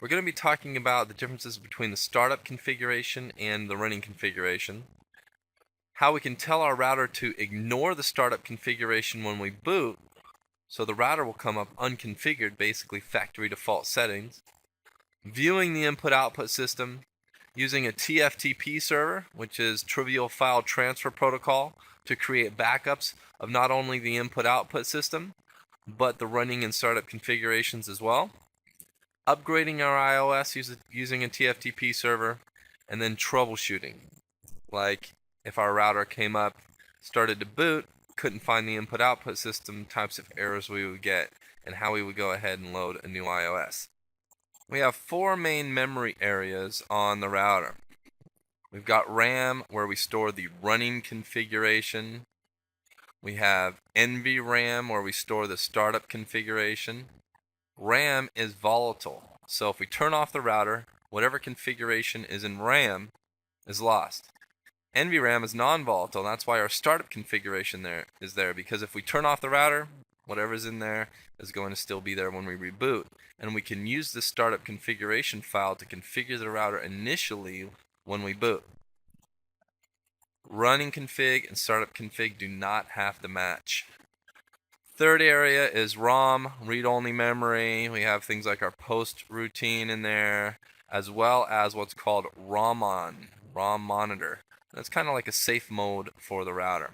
We're going to be talking about the differences between the startup configuration and the running configuration, how we can tell our router to ignore the startup configuration when we boot, so the router will come up unconfigured, basically factory default settings, viewing the input-output system, using a TFTP server, which is Trivial File Transfer Protocol, to create backups of not only the input-output system, but the running and startup configurations as well, upgrading our iOS using a TFTP server, and then troubleshooting. Like if our router came up, started to boot, couldn't find the input-output system, types of errors we would get, and how we would go ahead and load a new iOS. We have four main memory areas on the router. We've got RAM, where we store the running configuration. We have NVRAM, where we store the startup configuration. RAM is volatile, so if we turn off the router, whatever configuration is in RAM is lost. NVRAM is non-volatile, and that's why our startup configuration is there, because if we turn off the router, whatever's in there is going to still be there when we reboot, and we can use the startup configuration file to configure the router initially when we boot. Running config and startup config do not have to match. Third area is ROM, read-only memory. We have things like our post routine in there, as well as what's called ROM monitor. That's kind of like a safe mode for the router.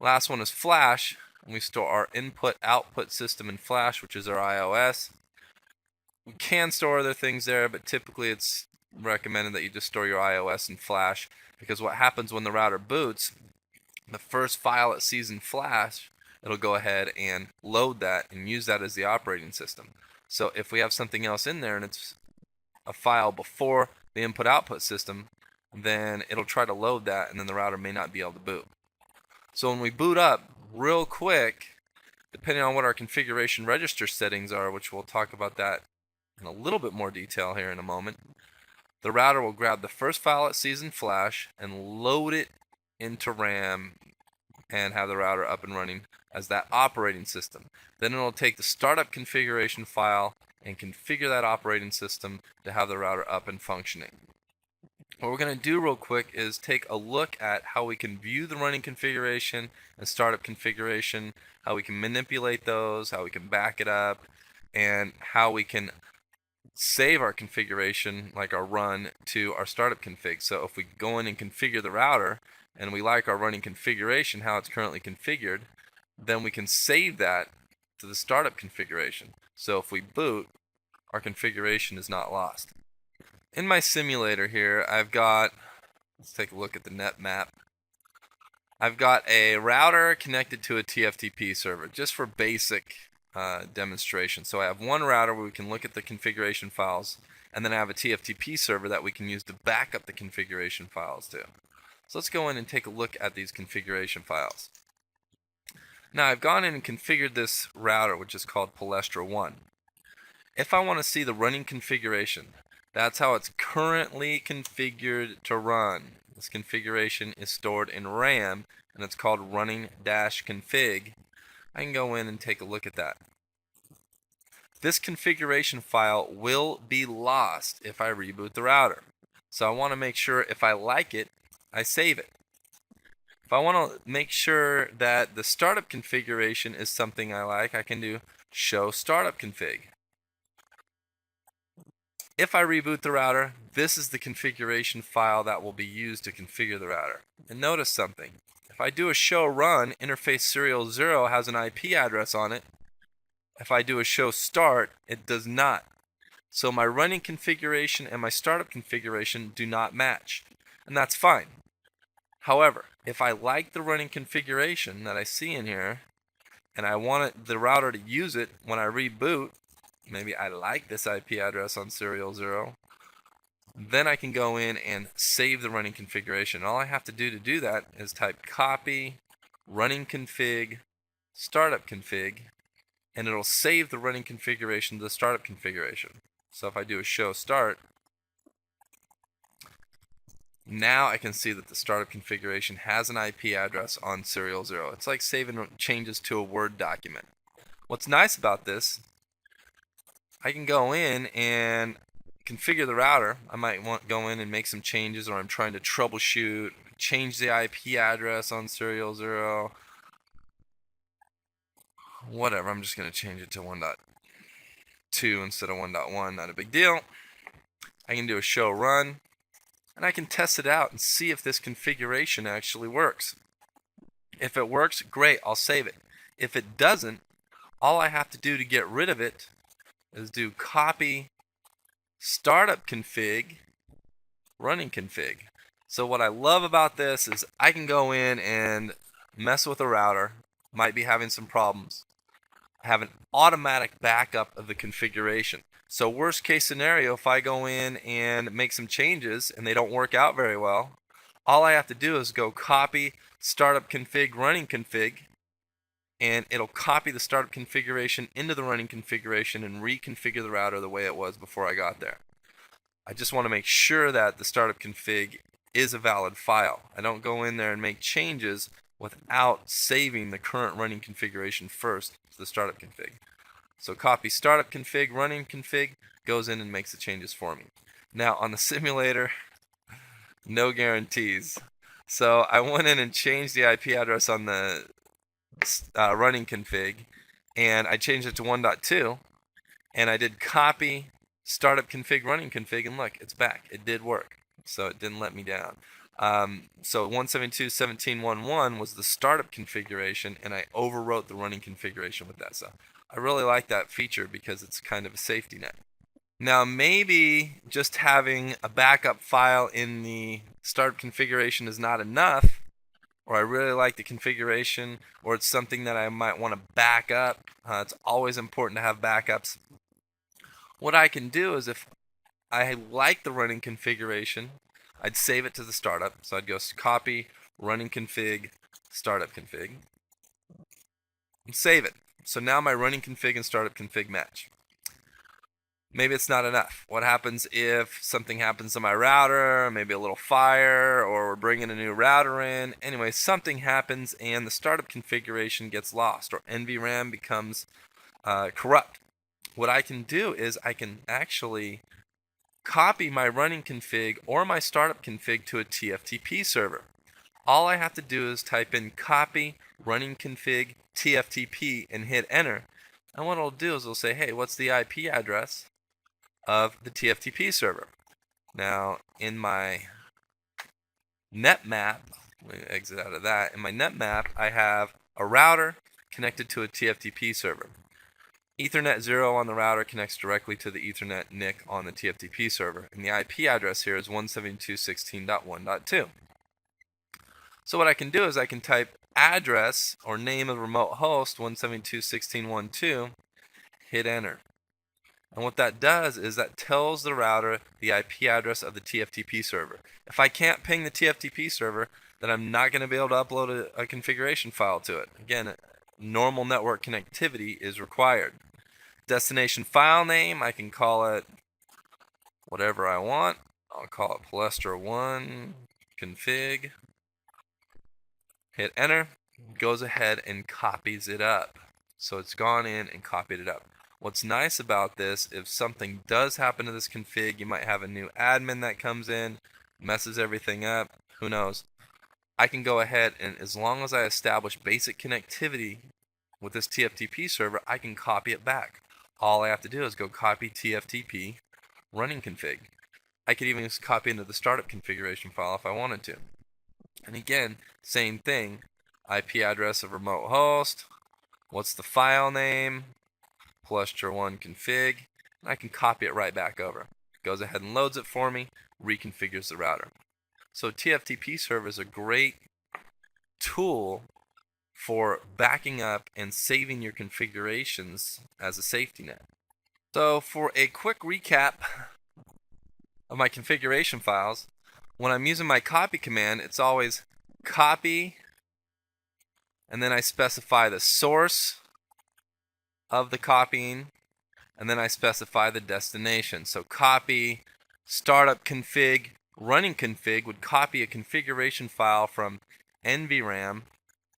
Last one is flash. We store our input-output system in flash, which is our iOS. We can store other things there, but typically it's recommended that you just store your iOS in flash, because what happens when the router boots, the first file it sees in flash, it'll go ahead and load that and use that as the operating system. So if we have something else in there and it's a file before the input-output system, then it'll try to load that, and then the router may not be able to boot. So when we boot up real quick, depending on what our configuration register settings are, which we'll talk about that in a little bit more detail here in a moment, the router will grab the first file it sees in flash and load it into RAM and have the router up and running as that operating system. Then it'll take the startup configuration file and configure that operating system to have the router up and functioning. What we're going to do real quick is take a look at how we can view the running configuration and startup configuration, how we can manipulate those, how we can back it up, and how we can save our configuration, like our run, to our startup config. So if we go in and configure the router and we like our running configuration, how it's currently configured, then we can save that to the startup configuration. So if we boot, our configuration is not lost. In my simulator here, I've got, let's take a look at the net map. I've got a router connected to a TFTP server, just for basic demonstration. So I have one router where we can look at the configuration files, and then I have a TFTP server that we can use to back up the configuration files to. So let's go in and take a look at these configuration files. Now I've gone in and configured this router, which is called Palestra 1. If I want to see the running configuration, that's how it's currently configured to run. This configuration is stored in RAM, and it's called running-config. I can go in and take a look at that. This configuration file will be lost if I reboot the router. So I want to make sure, if I like it, I save it. If I want to make sure that the startup configuration is something I like, I can do show startup config. If I reboot the router, this is the configuration file that will be used to configure the router. And notice something. If I do a show run, interface serial 0 has an IP address on it. If I do a show start, it does not. So my running configuration and my startup configuration do not match. And that's fine. However, if I like the running configuration that I see in here, and I want the router to use it when I reboot, maybe I like this IP address on serial 0, then I can go in and save the running configuration. All I have to do that is type copy running config startup config, and it'll save the running configuration to the startup configuration. So if I do a show start, now I can see that the startup configuration has an IP address on serial 0. It's like saving changes to a Word document. What's nice about this I can go in and configure the router. I might want to go in and make some changes, or I'm trying to troubleshoot, change the IP address on serial 0, whatever. I'm just going to change it to 1.2 instead of 1.1, not a big deal. I can do a show run, and I can test it out and see if this configuration actually works. If it works, great, I'll save it. If it doesn't, all I have to do to get rid of it is do copy startup config, running config. So what I love about this is I can go in and mess with a router, might be having some problems, have an automatic backup of the configuration. So worst case scenario, if I go in and make some changes and they don't work out very well, all I have to do is go copy startup config, running config, and it'll copy the startup configuration into the running configuration and reconfigure the router the way it was before I got there. I just want to make sure that the startup config is a valid file. I don't go in there and make changes without saving the current running configuration first to the startup config. So copy startup config, running config, goes in and makes the changes for me. Now on the simulator, no guarantees. So I went in and changed the IP address on the running config, and I changed it to 1.2, and I did copy startup config, running config, and look, it's back. It did work, so it didn't let me down. So 172.17.1.1 was the startup configuration, and I overwrote the running configuration with that. So I really like that feature because it's kind of a safety net. Now maybe just having a backup file in the startup configuration is not enough, or I really like the configuration, or it's something that I might want to back up. It's always important to have backups. What I can do is, if I like the running configuration, I'd save it to the startup. So I'd go copy running config, startup config, and save it. So now my running config and startup config match. Maybe it's not enough. What happens if something happens to my router, maybe a little fire, or we're bringing a new router in? Anyway, something happens and the startup configuration gets lost, or NVRAM becomes corrupt. What I can do is I can actually copy my running config or my startup config to a TFTP server. All I have to do is type in copy running config TFTP and hit enter. And what it'll do is it'll say, hey, what's the IP address of the TFTP server? Now, in my net map, let me exit out of that. In my net map, I have a router connected to a TFTP server. Ethernet 0 on the router connects directly to the Ethernet NIC on the TFTP server, and the IP address here is 172.16.1.2. So what I can do is I can type address or name of remote host 172.16.1.2, hit enter. And what that does is that tells the router the IP address of the TFTP server. If I can't ping the TFTP server, then I'm not going to be able to upload a configuration file to it. Again, normal network connectivity is required. Destination file name, I can call it whatever I want. I'll call it Palestra1 config. Hit enter. Goes ahead and copies it up. So it's gone in and copied it up. What's nice about this, if something does happen to this config, you might have a new admin that comes in, messes everything up, who knows. I can go ahead and, as long as I establish basic connectivity with this TFTP server, I can copy it back. All I have to do is go copy TFTP running config. I could even just copy into the startup configuration file if I wanted to. And again, same thing, IP address of remote host, what's the file name, Palestra1 config, and I can copy it right back over. It goes ahead and loads it for me, reconfigures the router. So TFTP server is a great tool for backing up and saving your configurations as a safety net. So for a quick recap of my configuration files, when I'm using my copy command, it's always copy, and then I specify the source of the copying, and then I specify the destination. So copy startup config, running config would copy a configuration file from NVRAM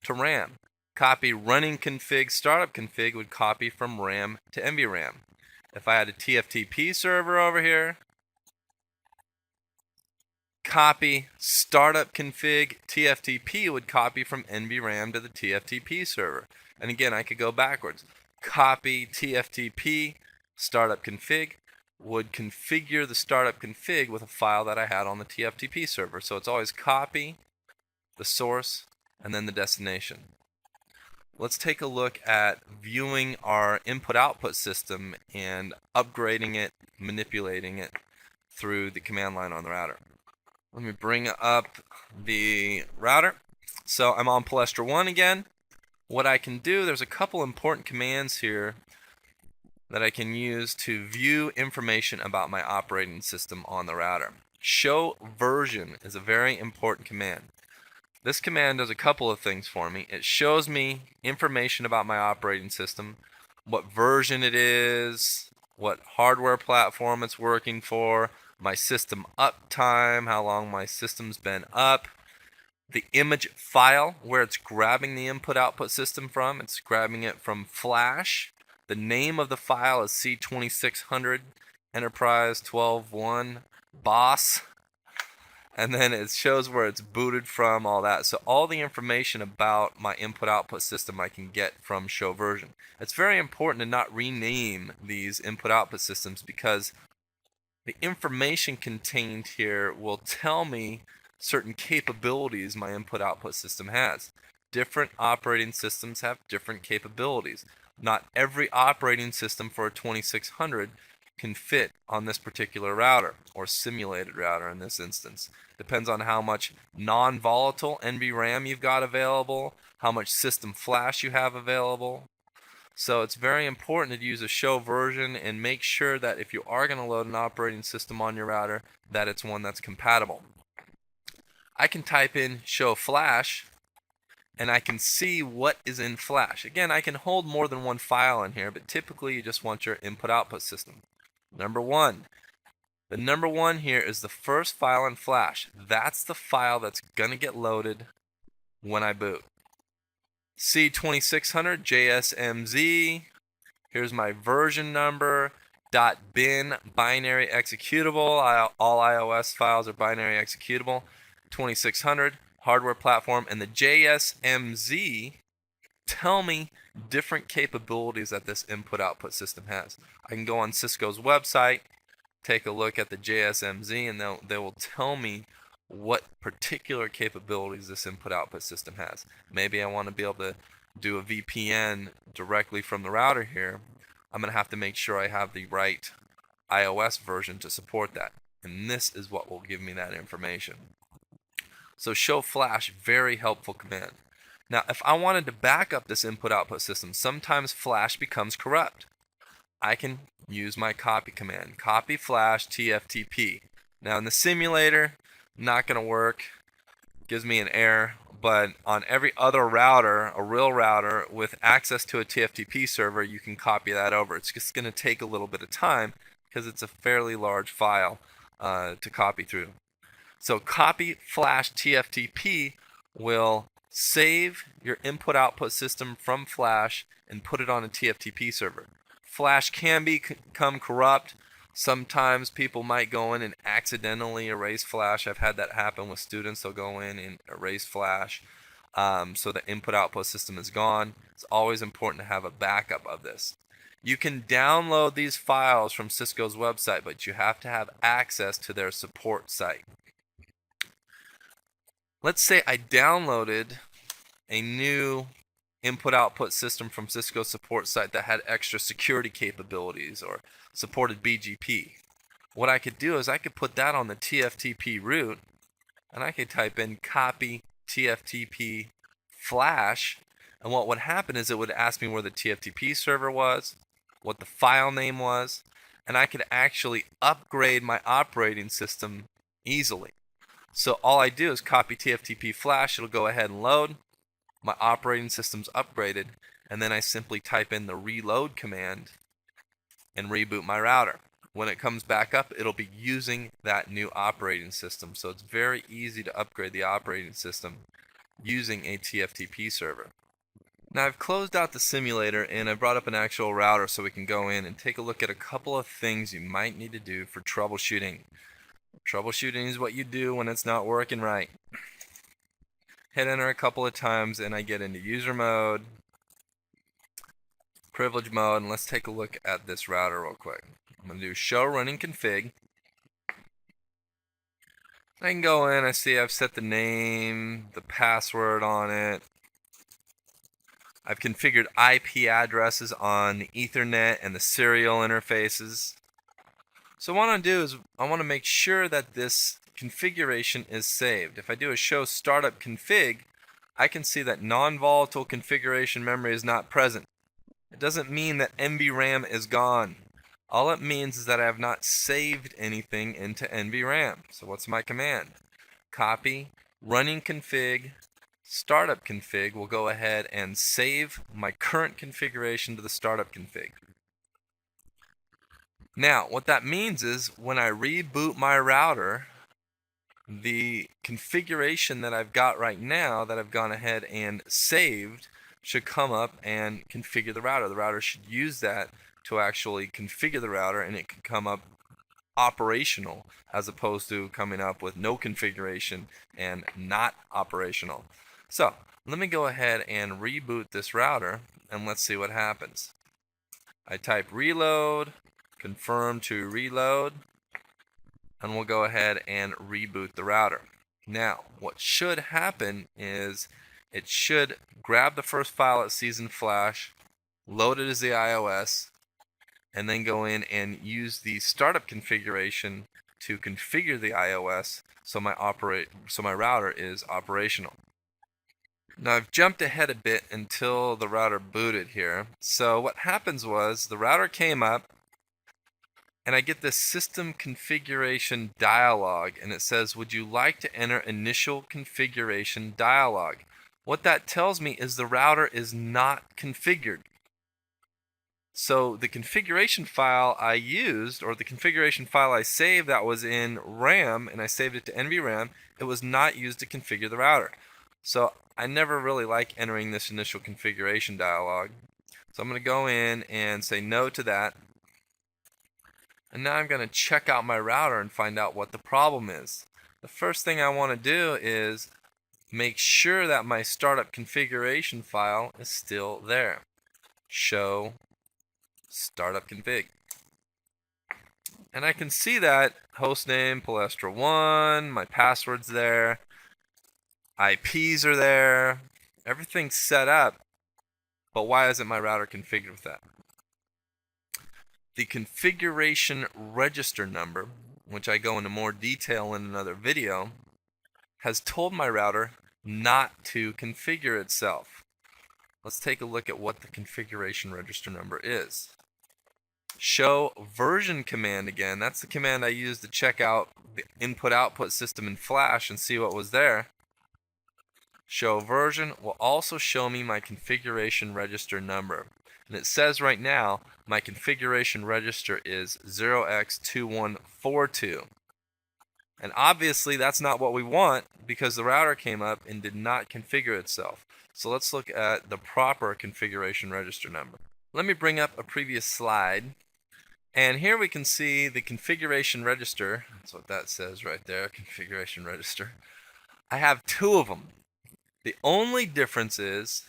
to RAM. Copy running config, startup config would copy from RAM to NVRAM. If I had a TFTP server over here, copy startup config TFTP would copy from NVRAM to the TFTP server. And again, I could go backwards. Copy TFTP startup config would configure the startup config with a file that I had on the TFTP server. So it's always copy the source and then the destination. Let's take a look at viewing our input-output system and upgrading it, manipulating it through the command line on the router. Let me bring up the router. So I'm on Palestra 1 again. What I can do, there's a couple important commands here that I can use to view information about my operating system on the router. Show version is a very important command. This command does a couple of things for me. It shows me information about my operating system, what version it is, what hardware platform it's working for, my system uptime, how long my system's been up, the image file where it's grabbing the input-output system from. It's grabbing it from Flash. The name of the file is C2600 Enterprise 12.1 BOSS. And then it shows where it's booted from, all that. So all the information about my input-output system I can get from show version. It's very important to not rename these input-output systems because the information contained here will tell me certain capabilities my input-output system has. Different operating systems have different capabilities. Not every operating system for a 2600 can fit on this particular router, or simulated router in this instance. Depends on how much non-volatile NVRAM you've got available, how much system flash you have available. So it's very important to use a show version and make sure that if you are going to load an operating system on your router, that it's one that's compatible. I can type in show flash and I can see what is in flash. Again, I can hold more than one file in here, but typically you just want your input-output system. Number one. The number one here is the first file in flash. That's the file that's going to get loaded when I boot. C2600 JSMZ. Here's my version number. .bin binary executable. All iOS files are binary executable. 2600 hardware platform, and the JSMZ tell me different capabilities that this input-output system has. I can go on Cisco's website, take a look at the JSMZ, and they will tell me what particular capabilities this input-output system has. Maybe I want to be able to do a VPN directly from the router here. I'm going to have to make sure I have the right iOS version to support that. And this is what will give me that information. So show flash, very helpful command. Now, if I wanted to back up this input-output system, sometimes flash becomes corrupt. I can use my copy command, copy flash TFTP. Now in the simulator, not going to work, gives me an error, but on every other router, a real router with access to a TFTP server, you can copy that over. It's just going to take a little bit of time because it's a fairly large file to copy through. So copy flash TFTP will save your input-output system from flash and put it on a TFTP server. Flash can become corrupt. Sometimes people might go in and accidentally erase flash. I've had that happen with students. They'll go in and erase flash so the input-output system is gone. It's always important to have a backup of this. You can download these files from Cisco's website, but you have to have access to their support site. Let's say I downloaded a new input-output system from Cisco's support site that had extra security capabilities or supported BGP. What I could do is I could put that on the TFTP root, and I could type in copy TFTP flash, and what would happen is it would ask me where the TFTP server was, what the file name was, and I could actually upgrade my operating system easily. So all I do is copy TFTP flash, it'll go ahead and load, my operating system's upgraded, and then I simply type in the reload command and reboot my router. When it comes back up, it'll be using that new operating system. So it's very easy to upgrade the operating system using a TFTP server. Now I've closed out the simulator and I brought up an actual router so we can go in and take a look at a couple of things you might need to do for troubleshooting. Troubleshooting is what you do when it's not working right. Hit enter a couple of times and I get into user mode, privilege mode, and let's take a look at this router real quick. I'm going to do show running config. I can go in, I see I've set the name, the password on it. I've configured IP addresses on the Ethernet and the serial interfaces. So what I want to do is I want to make sure that this configuration is saved. If I do a show startup config, I can see that non-volatile configuration memory is not present. It doesn't mean that NVRAM is gone. All it means is that I have not saved anything into NVRAM. So what's my command? Copy running config startup config. Will go ahead and save my current configuration to the startup config. Now what that means is when I reboot my router, the configuration that I've got right now that I've gone ahead and saved should come up and configure the router. The router should use that to actually configure the router, and it can come up operational as opposed to coming up with no configuration and not operational. So let me go ahead and reboot this router and let's see what happens. I type reload, confirm to reload, and we'll go ahead and reboot the router. Now what should happen is it should grab the first file it sees in Flash, load it as the iOS, and then go in and use the startup configuration to configure the iOS so my router is operational. Now I've jumped ahead a bit until the router booted here. So what happens was the router came up and I get this system configuration dialog, and it says, would you like to enter initial configuration dialog? What that tells me is the router is not configured. So the configuration file I used, or the configuration file I saved that was in RAM, and I saved it to NVRAM, it was not used to configure the router. So I never really like entering this initial configuration dialog. So I'm going to go in and say no to that. And now I'm going to check out my router and find out what the problem is. The first thing I want to do is make sure that my startup configuration file is still there. Show startup config. And I can see that hostname Palestra1, my password's there, IPs are there, everything's set up, but why isn't my router configured with that? The configuration register number, which I go into more detail in another video, has told my router not to configure itself. Let's take a look at what the configuration register number is. Show version command again. That's the command I used to check out the input-output system in Flash and see what was there. Show version will also show me my configuration register number. And it says right now my configuration register is 0x2142. And obviously that's not what we want because the router came up and did not configure itself. So let's look at the proper configuration register number. Let me bring up a previous slide. And here we can see the configuration register. That's what that says right there, configuration register. I have two of them. The only difference is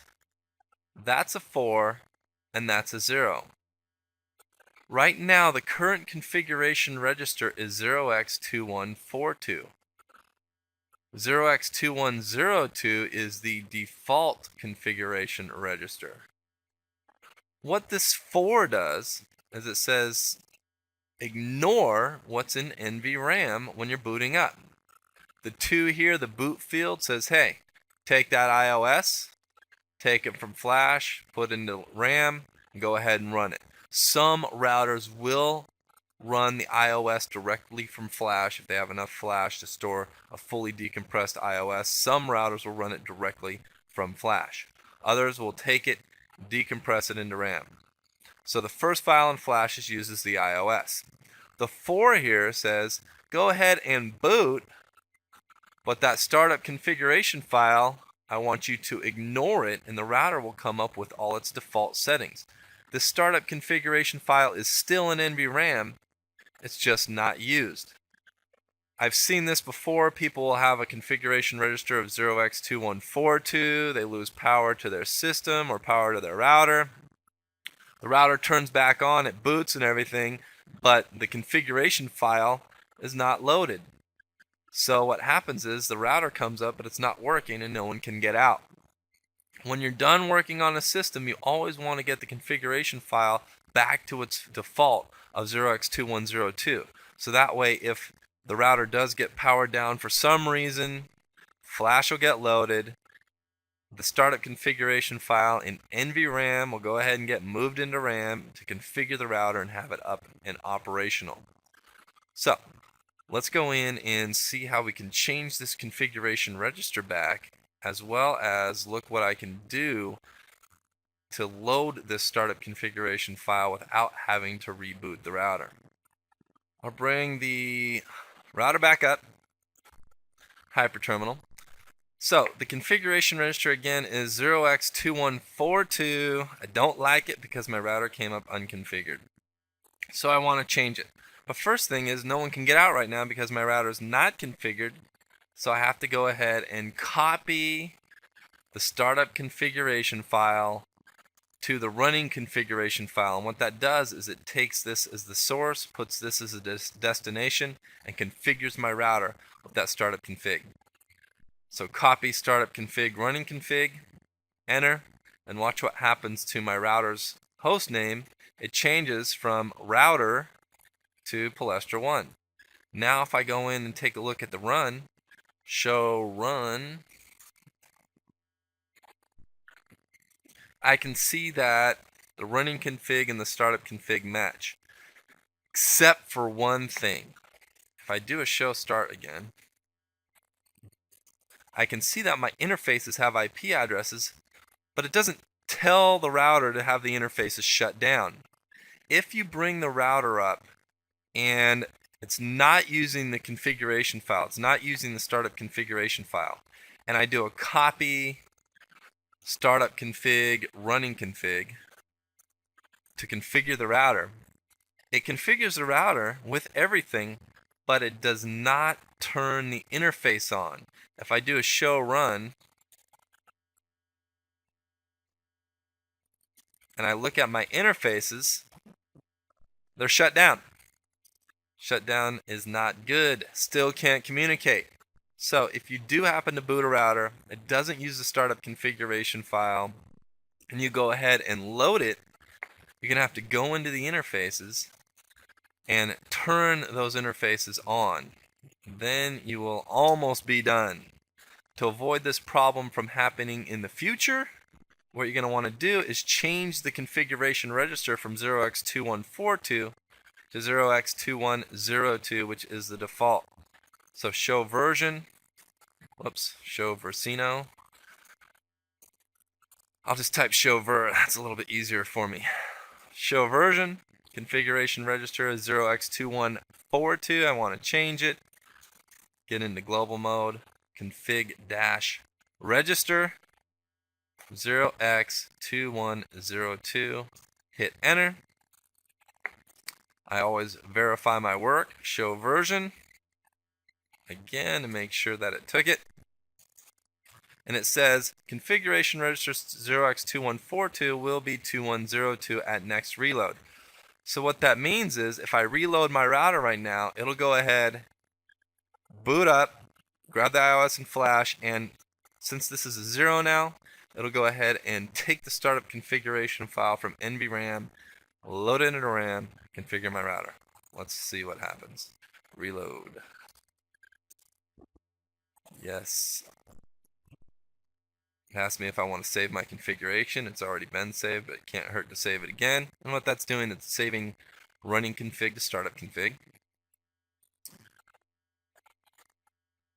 that's a 4 and that's a 0. Right now the current configuration register is 0x2142. 0x2102 is the default configuration register. What this 4 does is it says ignore what's in NVRAM when you're booting up. The 2 here, the boot field, says hey, take that iOS, take it from Flash, put it into RAM, and go ahead and run it. Some routers will run the iOS directly from Flash if they have enough Flash to store a fully decompressed iOS. Some routers will run it directly from Flash. Others will take it, decompress it into RAM. So the first file in Flash is used as the iOS. The 4 here says go ahead and boot, but that startup configuration file I want you to ignore it, and the router will come up with all its default settings. The startup configuration file is still in NVRAM, it's just not used. I've seen this before. People will have a configuration register of 0x2142. They lose power to their system or power to their router. The router turns back on, it boots and everything, but the configuration file is not loaded. So what happens is the router comes up, but it's not working and no one can get out. When you're done working on a system, you always want to get the configuration file back to its default of 0x2102. So that way, if the router does get powered down for some reason, flash will get loaded. The startup configuration file in NVRAM will go ahead and get moved into RAM to configure the router and have it up and operational. So let's go in and see how we can change this configuration register back, as well as look what I can do to load this startup configuration file without having to reboot the router. I'll bring the router back up, hyperterminal. So the configuration register again is 0x2142. I don't like it because my router came up unconfigured. So I want to change it. But first thing is, no one can get out right now because my router is not configured. So I have to go ahead and copy the startup configuration file to the running configuration file. And what that does is it takes this as the source, puts this as a destination, and configures my router with that startup config. So copy startup config, running config, enter, and watch what happens to my router's host name. It changes from router to Palestra 1. Now if I go in and take a look at the run, show run, I can see that the running config and the startup config match, except for one thing. If I do a show start again, I can see that my interfaces have IP addresses, but it doesn't tell the router to have the interfaces shut down. If you bring the router up and it's not using the configuration file, it's not using the startup configuration file, and I do a copy startup config, running config to configure the router, it configures the router with everything, but it does not turn the interface on. If I do a show run and I look at my interfaces, they're shut down. Shutdown is not good. Still can't communicate. So if you do happen to boot a router, it doesn't use the startup configuration file, and you go ahead and load it, you're going to have to go into the interfaces and turn those interfaces on. Then you will almost be done. To avoid this problem from happening in the future, what you're going to want to do is change the configuration register from 0x2142 to 0x2102, which is the default. So show version, show versino. I'll just type show ver, that's a little bit easier for me. Show version, configuration register is 0x2142. I want to change it. Get into global mode, config dash register 0x2102. Hit enter. I always verify my work. Show version again to make sure that it took it. And it says configuration register 0x2142 will be 2102 at next reload. So what that means is if I reload my router right now, it'll go ahead, boot up, grab the iOS and flash, and since this is a 0 now, it'll go ahead and take the startup configuration file from NVRAM, load it into RAM, configure my router. Let's see what happens. Reload. Yes. It asks me if I want to save my configuration. It's already been saved, but it can't hurt to save it again. And what that's doing is saving running config to startup config.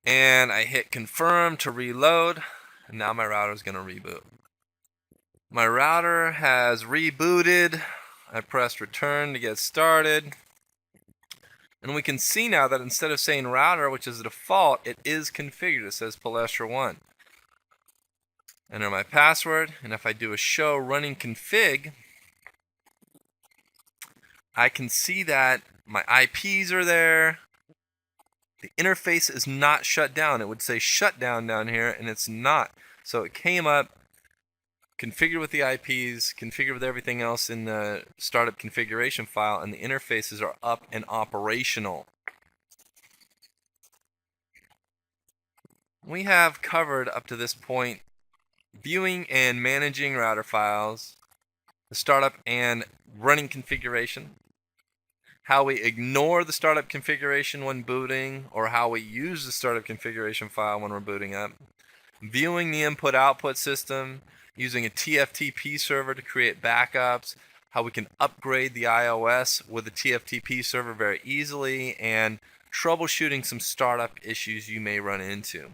And I hit confirm to reload, and now my router is going to reboot. My router has rebooted. I pressed return to get started. And we can see now that instead of saying router, which is the default, it is configured. It says Palestra 1. enter my password, and if I do a show running config, I can see that my IPs are there. The interface is not shut down. It would say shut down here, and it's not. So it came up, configured with the IPs, configured with everything else in the startup configuration file, and the interfaces are up and operational. We have covered up to this point viewing and managing router files, the startup and running configuration, how we ignore the startup configuration when booting, or how we use the startup configuration file when we're booting up, viewing the input-output system, using a TFTP server to create backups, how we can upgrade the iOS with a TFTP server very easily, and troubleshooting some startup issues you may run into.